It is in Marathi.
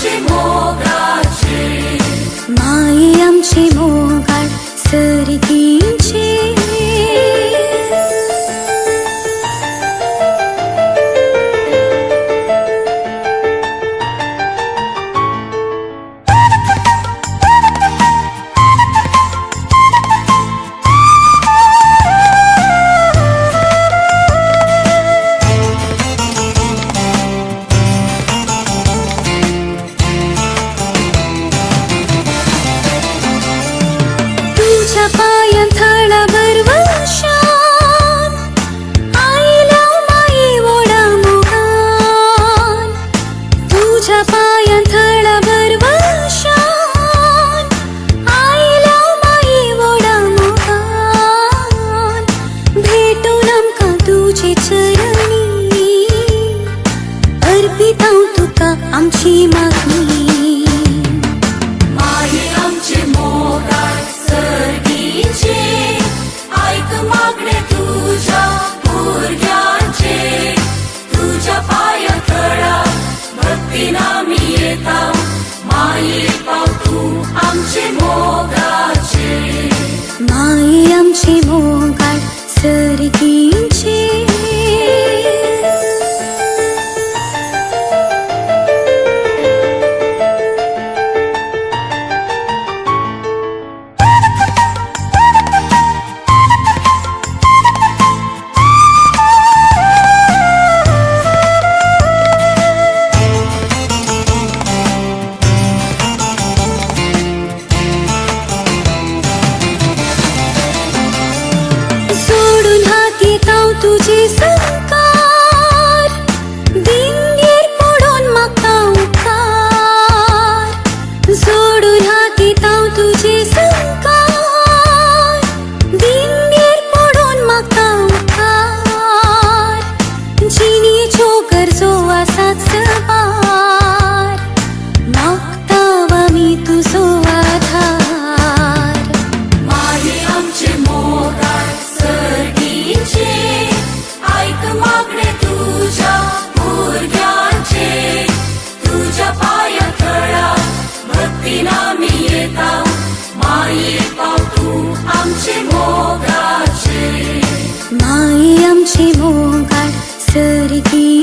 आमचे मोगाचे, माये आमचे मोगाळ सर्गीचे. तुझ्या पायांथळावर वर्षान आईला माई ओढा मोगान. तुझ्या पायांथळावर वर्षान आईला माई ओढा मोगान. भेटून आमका तुझे चरणी अर्पितां तुका आमची मागणी. माये आमचे मोगाळ सर्गीचे, ऐक मागणे तुझ्या भुरग्यांचे. तुझ्या पायांतळा भक्तीन आमी येता, माये पाव तू आमचे मोगाचे. माये आमचे मोगाळ सर्गीचे. सोडून हाती ताव तुझे संकार, दिंगेर पडून मागता उपकार. सोडून हाती ताव तुझे संकार, दिंगेर पडून मागता उपकार. जिणेच्यो गरजो आसात सवार, मागताव आमी तुजो आधार. माये आमचे मोगाळ सर्गीचे, ऐक मागणे तुझ्या भुरग्यांचे. तुझ्या पायांतळा भक्तीन आमी येता, माये पाव तू आमचे मोगाचे. माये आमचे मोगाळ सर्गी